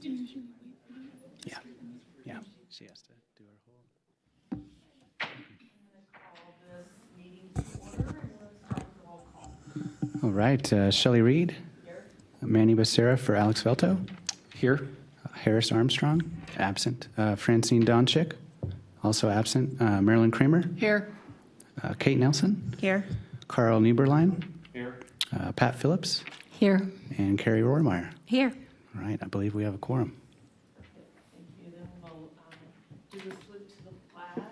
Yeah, yeah. She has to do her whole. All right, Shelley Reed. Manny Becerra for Alex Velto. Here. Harris Armstrong, absent. Francine Donchik, also absent. Marilyn Kramer. Here. Kate Nelson. Here. Carl Nieberlein. Here. Pat Phillips. Here. And Carrie Rohrmeyer. Here. All right, I believe we have a quorum. Thank you. Then we'll do the salute to the flag,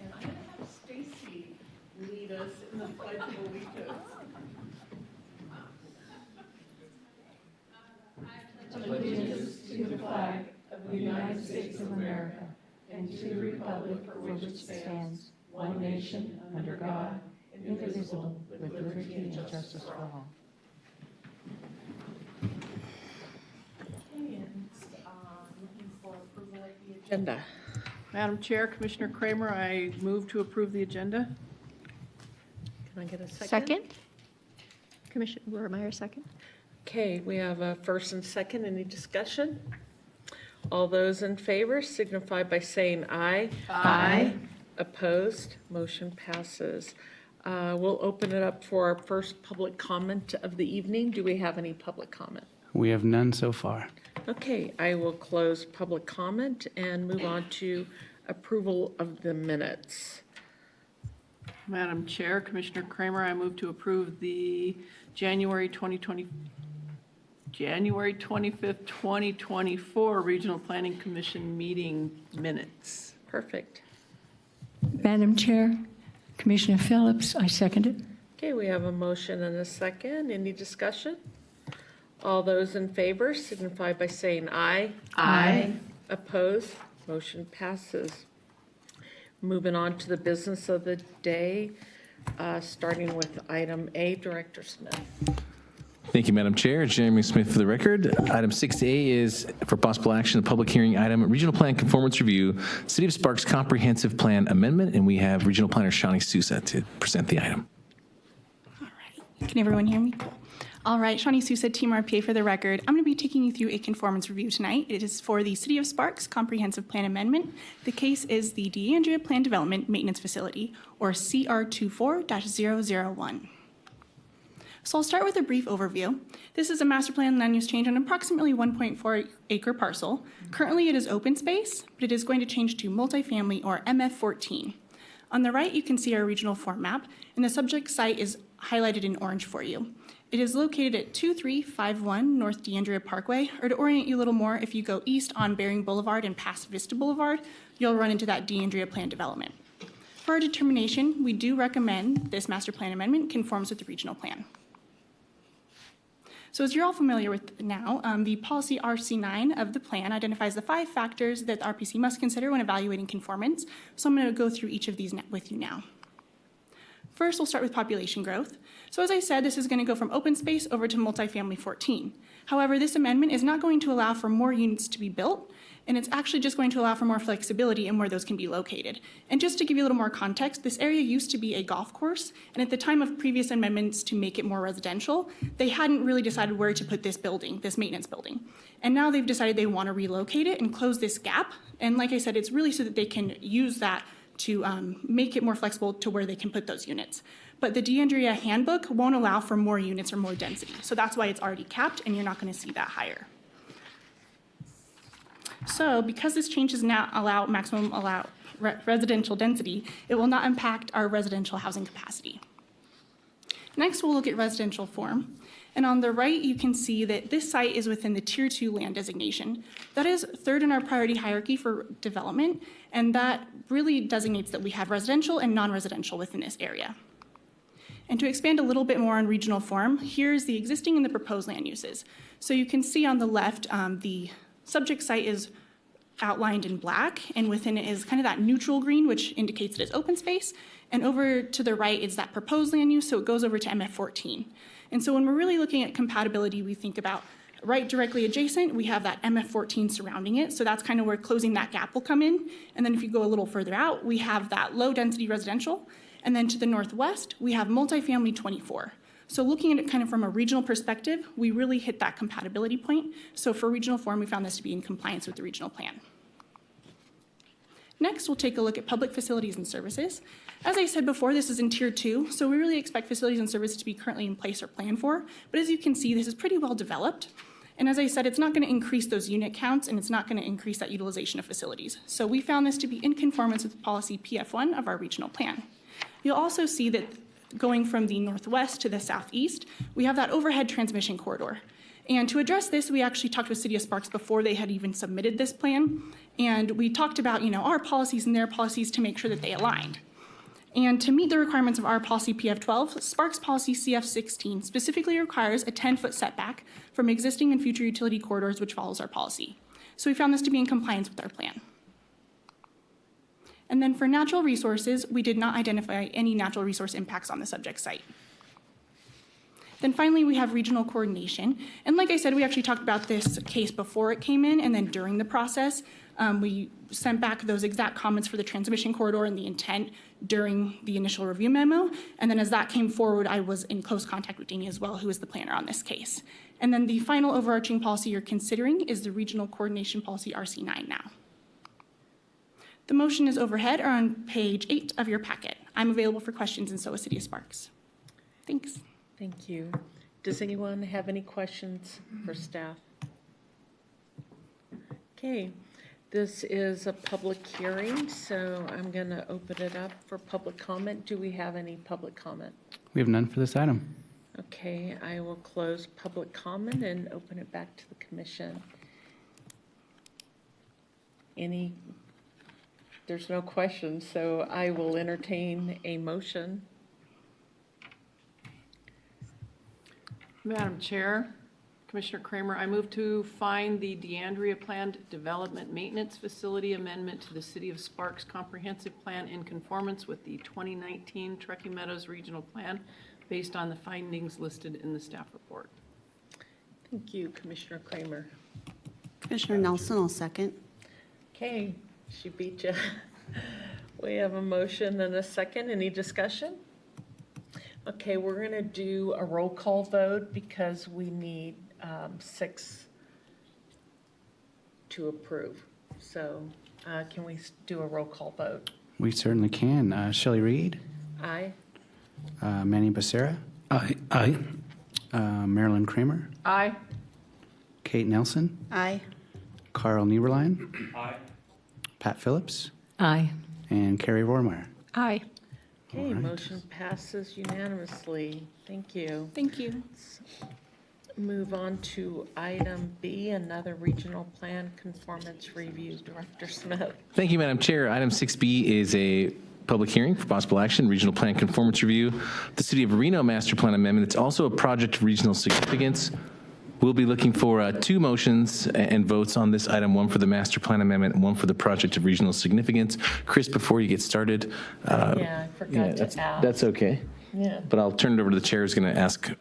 and I'm going to have Stacy lead us in the Pledge of Allegiance. Allegiance to the flag of the United States of America and to the republic for which it stands, one nation, under God, indivisible, with liberty and justice for all. Okay, and looking for approval of the agenda. Madam Chair, Commissioner Kramer, I move to approve the agenda. Can I get a second? Second. Commissioner Rohrmeyer, second. Okay, we have a first and second. Any discussion? All those in favor signify by saying aye. Aye. Opposed? Motion passes. We'll open it up for our first public comment of the evening. Do we have any public comment? We have none so far. Okay, I will close public comment and move on to approval of the minutes. Madam Chair, Commissioner Kramer, I move to approve the January 25th, 2024 Regional Planning Commission meeting minutes. Perfect. Madam Chair, Commissioner Phillips, I second it. Okay, we have a motion and a second. Any discussion? All those in favor signify by saying aye. Aye. Opposed? Motion passes. Moving on to the business of the day, starting with item A, Director Smith. Thank you, Madam Chair. Jeremy Smith for the record. Item 6A is for possible action, the public hearing item, Regional Plan Conformance Review, City of Sparks Comprehensive Plan Amendment, and we have Regional Planner Shawnee Sousa to present the item. All right. Can everyone hear me? Cool. All right, Shawnee Sousa, Team RPA for the record. I'm going to be taking you through a conformance review tonight. It is for the City of Sparks Comprehensive Plan Amendment. The case is the DeAndrea Plan Development Maintenance Facility, or CR24-001. So I'll start with a brief overview. This is a master plan land use change on approximately 1.4 acre parcel. Currently it is open space, but it is going to change to multifamily, or MF14. On the right, you can see our regional form map, and the subject site is highlighted in orange for you. It is located at 2351 North DeAndrea Parkway, or to orient you a little more, if you go east on Bering Boulevard and past Vista Boulevard, you'll run into that DeAndrea Plan development. For our determination, we do recommend this master plan amendment conforms with the regional plan. So as you're all familiar with now, the policy RC9 of the plan identifies the 5 factors that the RPC must consider when evaluating conformance. So I'm going to go through each of these with you now. First, we'll start with population growth. So as I said, this is going to go from open space over to multifamily 14. However, this amendment is not going to allow for more units to be built, and it's actually just going to allow for more flexibility in where those can be located. And just to give you a little more context, this area used to be a golf course, and at the time of previous amendments to make it more residential, they hadn't really decided where to put this building, this maintenance building. And now they've decided they want to relocate it and close this gap. And like I said, it's really so that they can use that to make it more flexible to where they can put those units. But the DeAndrea handbook won't allow for more units or more density. So that's why it's already capped, and you're not going to see that higher. So because this change does not allow residential density, it will not impact our residential housing capacity. Next, we'll look at residential form. And on the right, you can see that this site is within the Tier 2 land designation. That is third in our priority hierarchy for development, and that really designates that we have residential and non-residential within this area. And to expand a little bit more on regional form, here's the existing and the proposed land uses. So you can see on the left, the subject site is outlined in black, and within it is kind of that neutral green, which indicates it is open space. And over to the right is that proposed land use, so it goes over to MF14. And so when we're really looking at compatibility, we think about right directly adjacent, we have that MF14 surrounding it, so that's kind of where closing that gap will come in. And then if you go a little further out, we have that low density residential, and then to the northwest, we have multifamily 24. So looking at it kind of from a regional perspective, we really hit that compatibility point. So for regional form, we found this to be in compliance with the regional plan. Next, we'll take a look at public facilities and services. As I said before, this is in Tier 2, so we really expect facilities and services to be currently in place or planned for. But as you can see, this is pretty well developed. And as I said, it's not going to increase those unit counts, and it's not going to increase that utilization of facilities. So we found this to be in conformance with policy PF1 of our regional plan. You'll also see that going from the northwest to the southeast, we have that overhead transmission corridor. And to address this, we actually talked with City of Sparks before they had even submitted this plan. And we talked about, our policies and their policies to make sure that they aligned. And to meet the requirements of our policy PF12, Sparks policy CF16 specifically requires a 10-foot setback from existing and future utility corridors, which follows our policy. So we found this to be in compliance with our plan. And then for natural resources, we did not identify any natural resource impacts on the subject site. Then finally, we have regional coordination. And like I said, we actually talked about this case before it came in, and then during the process, we sent back those exact comments for the transmission corridor and the intent during the initial review memo. And then as that came forward, I was in close contact with Danny as well, who is the planner on this case. And then the final overarching policy you're considering is the regional coordination policy RC9 now. The motion is overhead or on page 8 of your packet. I'm available for questions, and so is City of Sparks. Thanks. Thank you. Does anyone have any questions for staff? Okay, this is a public hearing, so I'm going to open it up for public comment. Do we have any public comment? We have none for this item. Okay, I will close public comment and open it back to the commission. There's no questions, so I will entertain a motion. Madam Chair, Commissioner Kramer, I move to find the DeAndrea Planned Development Maintenance Facility Amendment to the City of Sparks Comprehensive Plan in conformance with the 2019 Truckee Meadows Regional Plan based on the findings listed in the staff report. Thank you, Commissioner Kramer. Commissioner Nelson, I'll second. Okay, she beat you. We have a motion and a second. Any discussion? Okay, we're going to do a roll call vote because we need 6 to approve. So can we do a roll call vote? We certainly can. Shelley Reed, Aye. Manny Becerra, Aye. Marilyn Kramer, Aye. Kate Nelson, Aye. Carl Nieberlein, Pat Phillips, Aye. and Carrie Vormeyer. Aye. Okay, motion passes unanimously. Thank you. Thank you. Move on to item B, another regional plan conformance review. Director Smith. Thank you, Madam Chair. Item 6B is a public hearing for possible action, regional plan conformance review. The City of Reno Master Plan Amendment. It's also a project of regional significance. We'll be looking for 2 motions and votes on this item, one for the master plan amendment and one for the project of regional significance. Chris, before you get started. Yeah, I forgot to ask. That's okay. Yeah. But I'll turn it over to the chair who's going to ask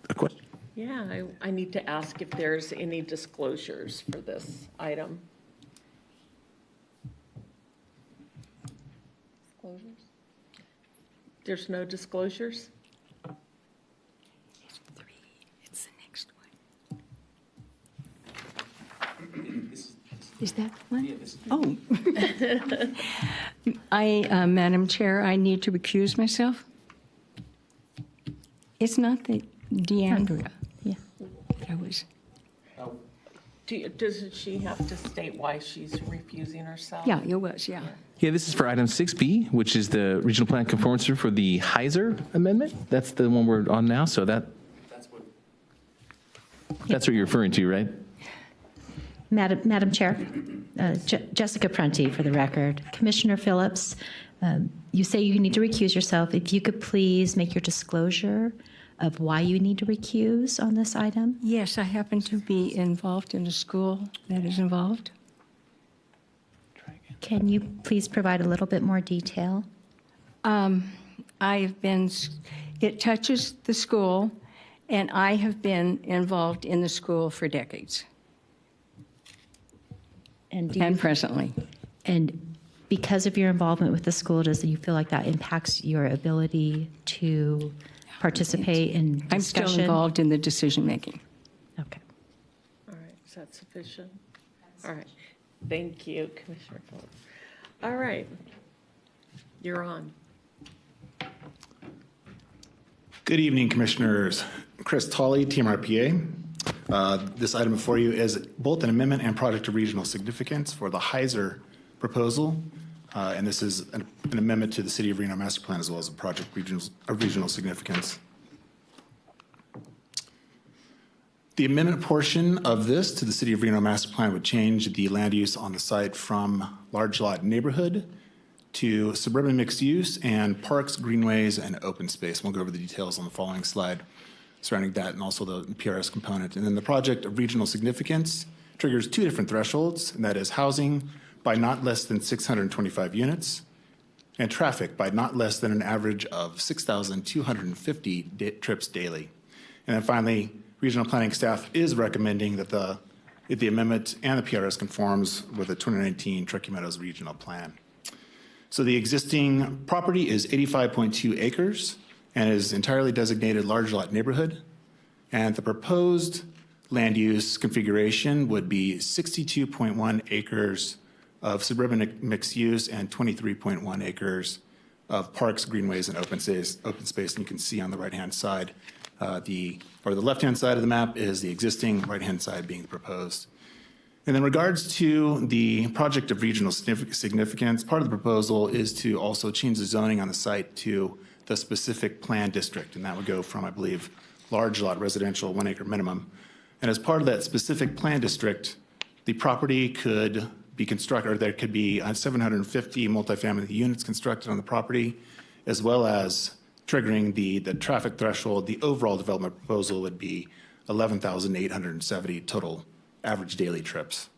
a question. Yeah, I need to ask if there's any disclosures for this item. Disclosures? There's no disclosures? It's the next one. Is that the one? Oh. Madam Chair, I need to recuse myself. It's not the DeAndrea. Yeah, I was. Doesn't she have to state why she's refusing herself? Yeah, it was, yeah. Yeah, this is for item 6B, which is the regional plan conformance review for the Heiser amendment. That's the one we're on now, so that's what you're referring to, right? Madam Chair, Jessica Prunty for the record. Commissioner Phillips, you say you need to recuse yourself. If you could please make your disclosure of why you need to recuse on this item? Yes, I happen to be involved in a school that is involved. Can you please provide a little bit more detail? It touches the school, and I have been involved in the school for decades, And presently. And because of your involvement with the school, do you feel like that impacts your ability to participate in I'm still discussion? involved in the decision-making. Okay. All right, is that sufficient? All right, thank you, Commissioner Phillips. All right, you're on. Good evening, Commissioners. Chris Tolley, TMRPA. This item before you is both an amendment and project of regional significance for the Heiser proposal. And this is an amendment to the City of Reno Master Plan as well as a project of regional significance. The amendment portion of this to the City of Reno Master Plan would change the land use on the site from large lot neighborhood to suburban mixed use and parks, greenways, and open space. We'll go over the details on the following slide surrounding that and also the PRS component. And then the project of regional significance triggers two different thresholds, and that is housing by not less than 625 units and traffic by not less than an average of 6,250 trips daily. And then finally, regional planning staff is recommending that the amendment and the PRS conforms with the 2019 Truckee Meadows Regional Plan. So the existing property is 85.2 acres and is entirely designated large lot neighborhood. And the proposed land use configuration would be 62.1 acres of suburban mixed use and 23.1 acres of parks, greenways, and open space. And you can see on the right-hand side, the left-hand side of the map is the existing, right-hand side being proposed. And in regards to the project of regional significance, part of the proposal is to also change the zoning on the site to the specific plan district, and that would go from, I believe, large lot residential, 1 acre minimum. And as part of that specific plan district, the property could be constructed, or there could be 750 multifamily units constructed on the property, as well as triggering the traffic threshold. The overall development proposal would be 11,870 total average daily trips.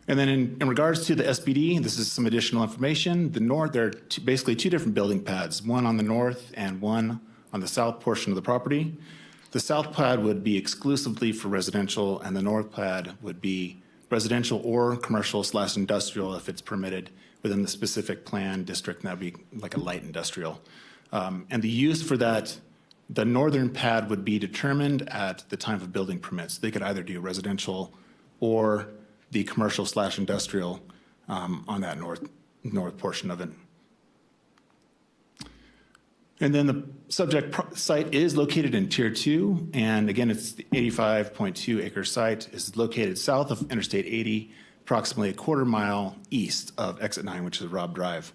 And then in regards to the SBD, this is some additional information. The north, there are basically two different building pads, one on the north and one on the south portion of the property. The south pad would be exclusively for residential, and the north pad would be residential or commercial/industrial if it's permitted within the specific plan district, and that would be like a light industrial. And the use for that, the northern pad would be determined at the time of building permits. They could either do residential or the commercial/industrial on that north portion of it. And then the subject site is located in Tier 2, and again, it's the 85.2 acre site. It's located south of Interstate 80, approximately a quarter mile east of Exit 9, which is Robb Drive.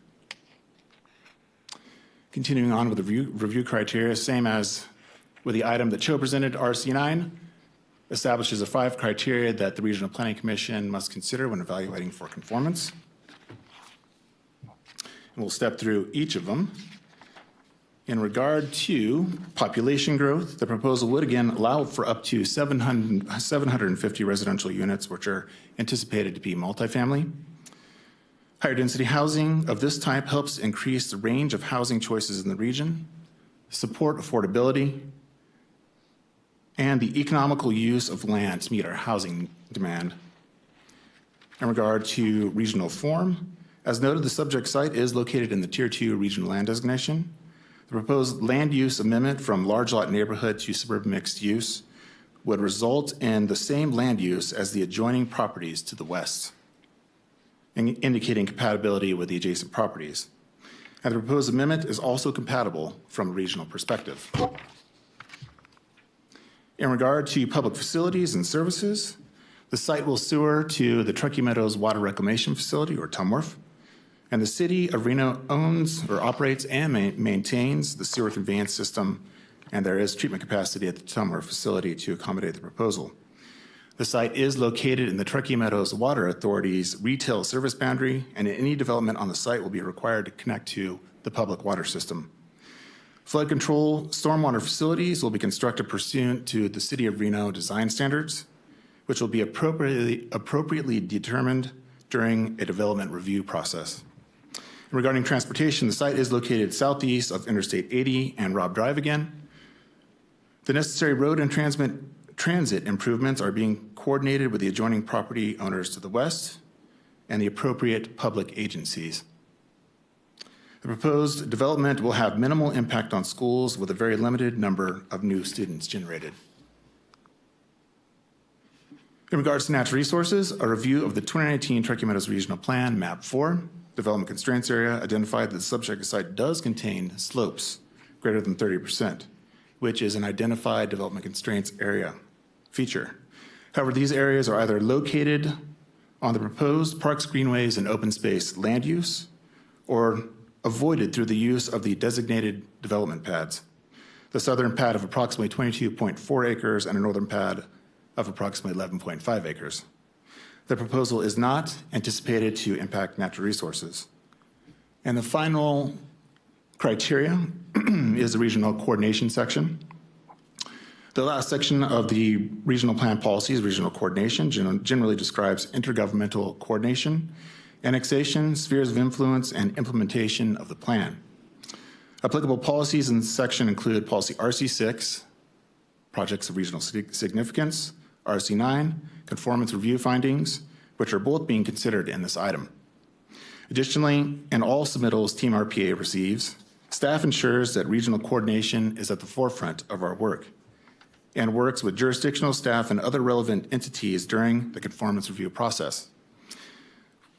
Continuing on with the review criteria, same as with the item that Cho presented, RC9 establishes the 5 criteria that the Regional Planning Commission must consider when evaluating for conformance. And we'll step through each of them. In regard to population growth, the proposal would again allow for up to 750 residential units, which are anticipated to be multifamily. Higher density housing of this type helps increase the range of housing choices in the region, support affordability, and the economical use of land to meet our housing demand. In regard to regional form, as noted, the subject site is located in the Tier 2 regional land designation. The proposed land use amendment from large lot neighborhood to suburban mixed use would result in the same land use as the adjoining properties to the west, indicating compatibility with the adjacent properties. And the proposed amendment is also compatible from a regional perspective. In regard to public facilities and services, the site will sewer to the Truckee Meadows Water Reclamation Facility, or TUMWRF, and the City of Reno owns or operates and maintains the sewer conveyance system, and there is treatment capacity at the TUMWRF facility to accommodate the proposal. The site is located in the Truckee Meadows Water Authority's retail service boundary, and any development on the site will be required to connect to the public water system. Flood control stormwater facilities will be constructed pursuant to the City of Reno design standards, which will be appropriately determined during a development review process. Regarding transportation, the site is located southeast of Interstate 80 and Robb Drive again. The necessary road and transit improvements are being coordinated with the adjoining property owners to the west and the appropriate public agencies. The proposed development will have minimal impact on schools with a very limited number of new students generated. In regards to natural resources, a review of the 2019 Truckee Meadows Regional Plan, Map 4, Development Constraints Area, identified that the subject site does contain slopes greater than 30%, which is an identified development constraints area feature. However, these areas are either located on the proposed parks, greenways, and open space land use, or avoided through the use of the designated development pads. The southern pad of approximately 22.4 acres and a northern pad of approximately 11.5 acres. The proposal is not anticipated to impact natural resources. And the final criteria is the regional coordination section. The last section of the regional plan policies, regional coordination, generally describes intergovernmental coordination, annexation, spheres of influence, and implementation of the plan. Applicable policies in this section include Policy RC6, projects of regional significance, RC9, conformance review findings, which are both being considered in this item. Additionally, in all submittals Team RPA receives, staff ensures that regional coordination is at the forefront of our work and works with jurisdictional staff and other relevant entities during the conformance review process.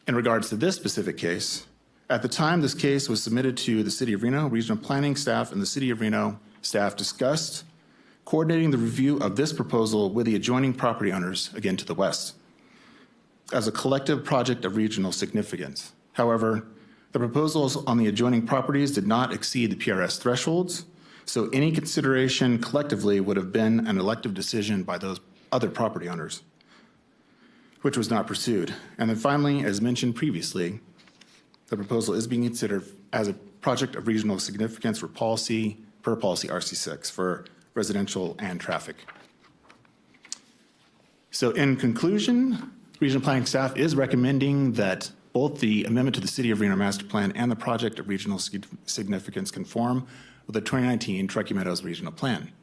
In regards to this specific case, at the time this case was submitted to the City of Reno, regional planning staff and the City of Reno staff discussed coordinating the review of this proposal with the adjoining property owners, again to the west, as a collective project of regional significance. However, the proposals on the adjoining properties did not exceed the PRS thresholds, so any consideration collectively would have been an elective decision by those other property owners, which was not pursued. And then finally, as mentioned previously, the proposal is being considered as a project of regional significance for policy, per policy RC6 for residential and traffic. So in conclusion, regional planning staff is recommending that both the amendment to the City of Reno Master Plan and the project of regional significance conform with the 2019 Truckee Meadows Regional Plan.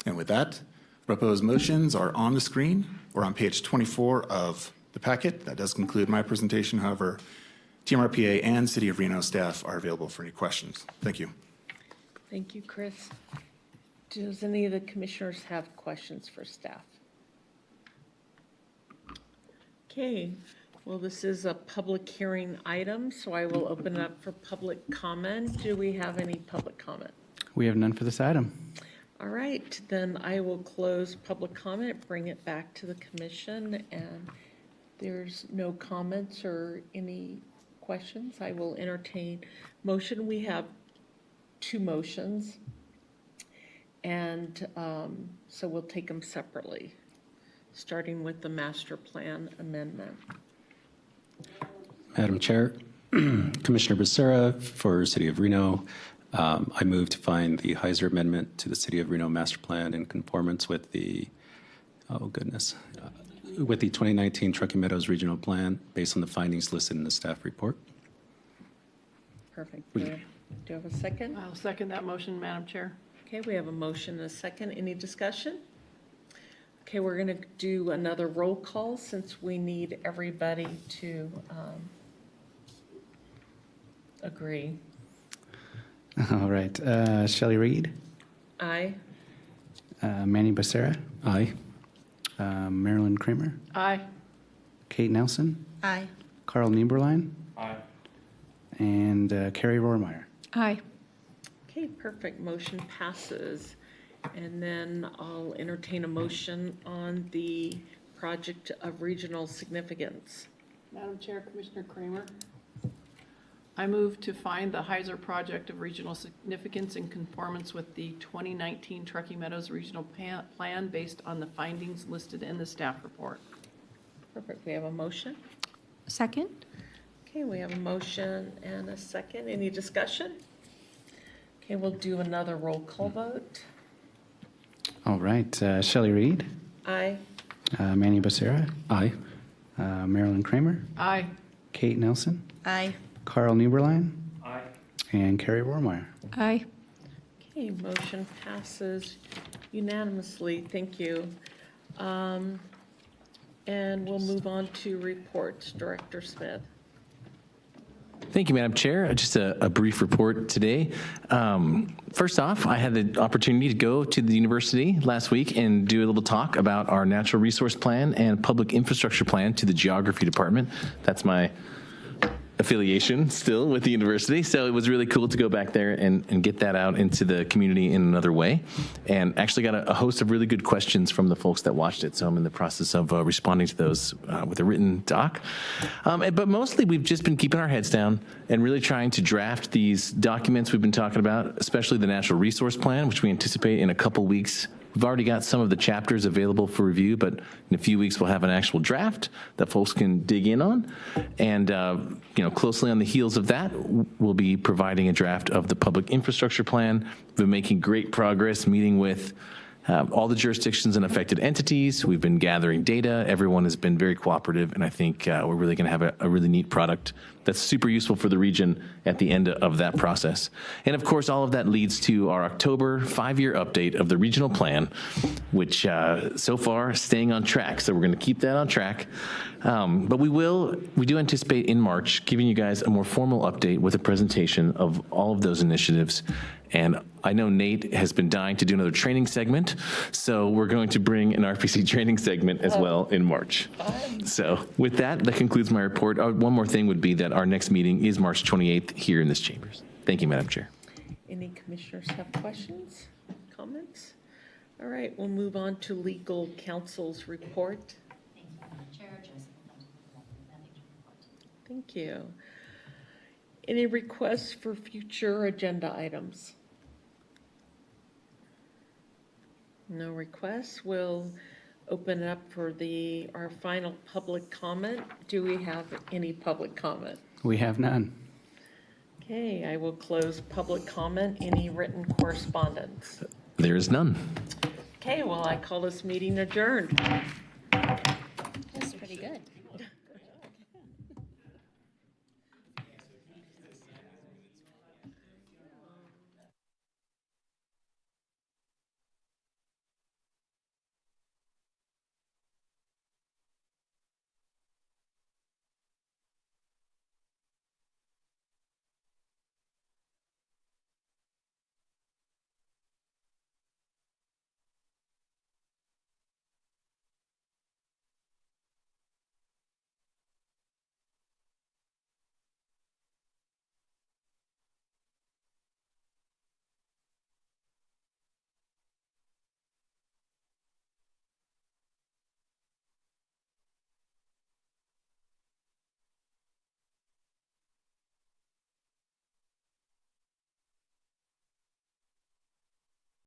And with that, proposed motions are on the screen or on page 24 of the packet. That does conclude my presentation. However, Team RPA and City of Reno staff are available for any questions. Thank you. Thank you, Chris. Does any of the commissioners have questions for staff? Okay, well, this is a public hearing item, so I will open it up for public comment. Do we have any public comment? We have none for this item. All right, then I will close public comment, bring it back to the commission, and there's no comments or any questions. I will entertain motion. We have two motions, and so we'll take them separately, starting with the master plan amendment. Madam Chair, Commissioner Becerra for City of Reno, I move to find the Heiser Amendment to the City of Reno Master Plan in conformance with the, with the 2019 Truckee Meadows Regional Plan based on the findings listed in the staff report. Perfect. Do you have a second? I'll second that motion, Madam Chair. Okay, we have a motion and a second. Any discussion? Okay, we're going to do another roll call since we need everybody to agree. All right. Shelley Reed, Aye. Manny Becerra, Aye. Marilyn Kramer, Aye. Kate Nelson, Aye. Carl Nieberlein, and Carrie Rohrmeyer. Aye. Okay, perfect. Motion passes. And then I'll entertain a motion on the project of regional significance. Madam Chair, Commissioner Kramer, I move to find the Heiser project of regional significance in conformance with the 2019 Truckee Meadows Regional Plan based on the findings listed in the staff report. Perfect. We have a motion. Second? Okay, we have a motion and a second. Any discussion? Okay, we'll do another roll call vote. All right. Shelley Reed, Aye. Manny Becerra, Aye. Marilyn Kramer, Aye. Kate Nelson, Aye. Carl Nieberlein, and Carrie Rohrmeyer. Aye. Okay, motion passes unanimously. Thank you. And we'll move on to reports. Director Smith. Thank you, Madam Chair. Just a brief report today. First off, I had the opportunity to go to the university last week and do a little talk about our natural resource plan and public infrastructure plan to the geography department. That's my affiliation still with the university. So it was really cool to go back there and get that out into the community in another way. And actually got a host of really good questions from the folks that watched it. So I'm in the process of responding to those with a written doc. But mostly we've just been keeping our heads down and really trying to draft these documents we've been talking about, especially the natural resource plan, which we anticipate in a couple weeks. We've already got some of the chapters available for review, but in a few weeks we'll have an actual draft that folks can dig in on. And closely on the heels of that, we'll be providing a draft of the public infrastructure plan. We've been making great progress meeting with all the jurisdictions and affected entities. We've been gathering data. Everyone has been very cooperative, and I think we're really going to have a really neat product that's super useful for the region at the end of that process. And of course, all of that leads to our October 5-year update of the regional plan, which so far staying on track. So we're going to keep that on track. But we do anticipate in March giving you guys a more formal update with a presentation of all of those initiatives. And I know Nate has been dying to do another training segment, so we're going to bring an RPC training segment as well in March. So with that concludes my report. One more thing would be that our next meeting is March 28th here in this chambers. Thank you, Madam Chair. Any commissioners have questions, comments? All right, we'll move on to legal counsel's report. Thank you. Any requests for future agenda items? No requests. We'll open it up for our final public comment. Do we have any public comment? We have none. Okay, I will close public comment. Any written correspondence? There is none. Okay, well, I call this meeting adjourned.